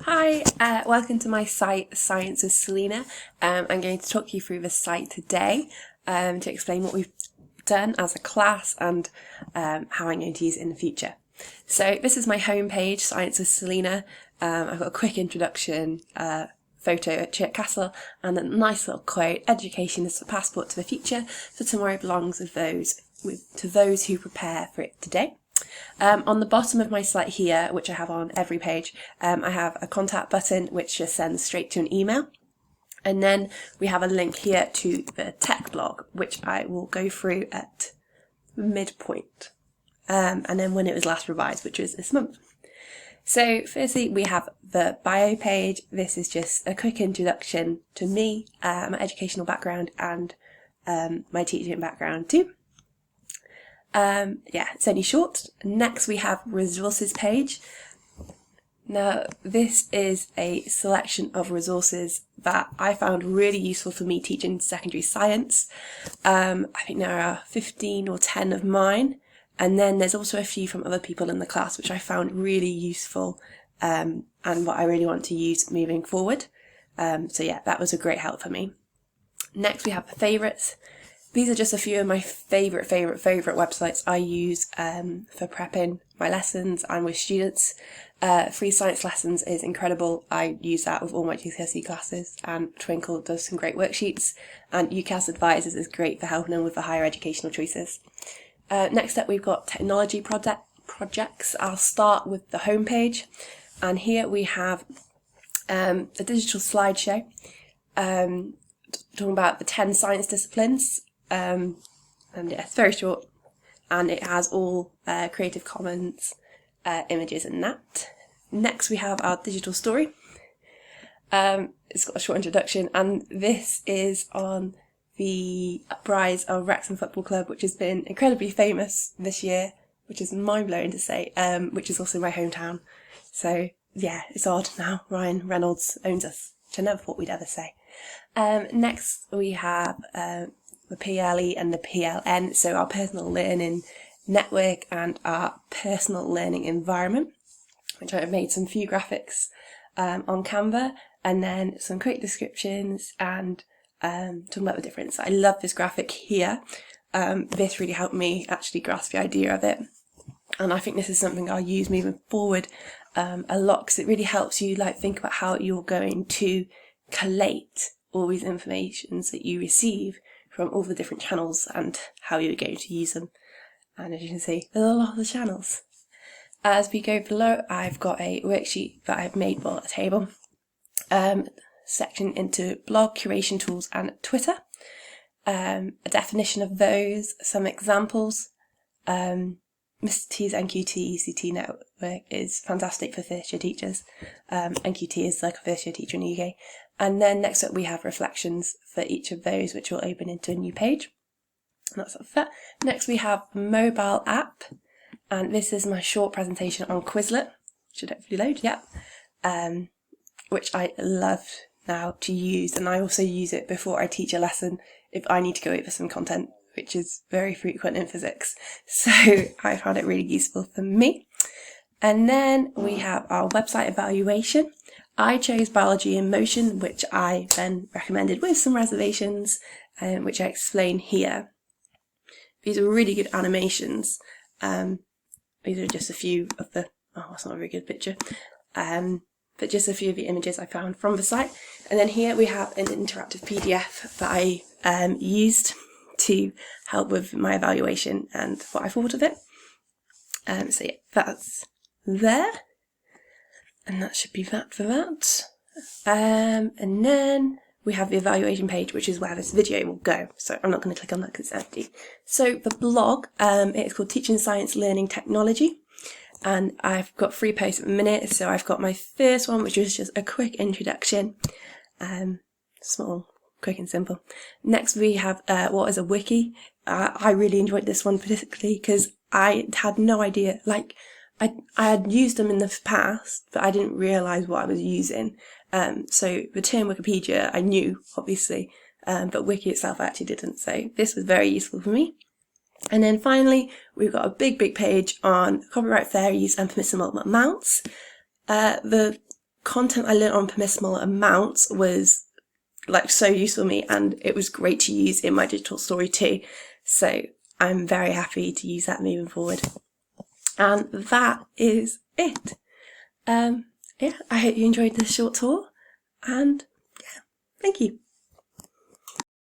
Hi, welcome to my site, Science with Selena. I'm going to talk you through the site today to explain what we've done as a class and how I'm going to use it in the future. So this is my homepage, Science with Selena. I've got a quick introduction, photo at Chirk Castle, and a nice little quote: "Education is the passport to the future, for tomorrow belongs to those who prepare for it today." On the bottom of my site here, which I have on every page, I have a contact button which just sends straight to an email. And then we have a link here to the tech blog, which I will go through at midpoint. And then when it was last revised, which was this month. So firstly, we have the bio page. This is just a quick introduction to me, my educational background, and my teaching background too. It's only short. Next we have resources page. Now this is a selection of resources that I found really useful for me teaching secondary science. I think there are 15 or 10 of mine, and then there's also a few from other people in the class which I found really useful and what I really want to use moving forward. That was a great help for me. Next we have the favourites. These are just a few of my favourite websites I use for prepping my lessons and with students. Free Science Lessons is incredible. I use that with all my GCSE classes, and Twinkle does some great worksheets, and UCAS Advisors is great for helping them with the higher educational choices. Next up we've got technology projects. I'll start with the homepage, and here we have a digital slideshow talking about the 10 science disciplines. It's very short, and it has all Creative Commons images in that. Next we have our digital story. It's got a short introduction, and this is on the uprise of Wrexham Football Club, which has been incredibly famous this year, which is mind-blowing to say, which is also my hometown. So yeah, it's odd now Ryan Reynolds owns us, which I never thought we'd ever say. Next we have the PLE and the PLN, so our personal learning network and our personal learning environment, which I've made some few graphics on Canva, and then some quick descriptions and talking about the difference. I love this graphic here. This really helped me actually grasp the idea of it, and I think this is something I'll use moving forward a lot, because it really helps you think about how you're going to collate all these informations that you receive from all the different channels and how you're going to use them. And as you can see, there's a lot of channels. As we go below, I've got a worksheet that I've made for a table, section into blog, curation tools and Twitter, a definition of those, some examples. Mr. T's NQT ECT network is fantastic for first year teachers. NQT is like a first year teacher in the UK. And then next up we have reflections for each of those, which will open into a new page. And that's that. Next we have mobile app, and this is my short presentation on Quizlet. Should hopefully load, which I love now to use, and I also use it before I teach a lesson if I need to go over some content, which is very frequent in physics. So I found it really useful for me. And then we have our website evaluation. I chose Biology in Motion, which I then recommended with some reservations, which I explain here. These are really good animations. These are just a few of the, that's not a very good picture, but just a few of the images I found from the site. And then here we have an interactive PDF that I used to help with my evaluation and what I thought of it. That's there. And that should be that for that. And then we have the evaluation page, which is where this video will go. So I'm not going to click on that because it's empty. So the blog, it's called Teaching Science Learning Technology. And I've got 3 posts at the minute. So I've got my first one, which is just a quick introduction. Small, quick and simple. Next we have what is a wiki. I really enjoyed this one particularly because I had no idea, I had used them in the past, but I didn't realise what I was using. So the term Wikipedia I knew, obviously, but Wiki itself I actually didn't. So this was very useful for me. And then finally, we've got a big page on copyright fair use and permissible amounts. The content I learned on permissible amounts was like so useful to me, and it was great to use in my digital story too. So I'm very happy to use that moving forward. And that is it. Yeah, I hope you enjoyed this short tour, and yeah, thank you.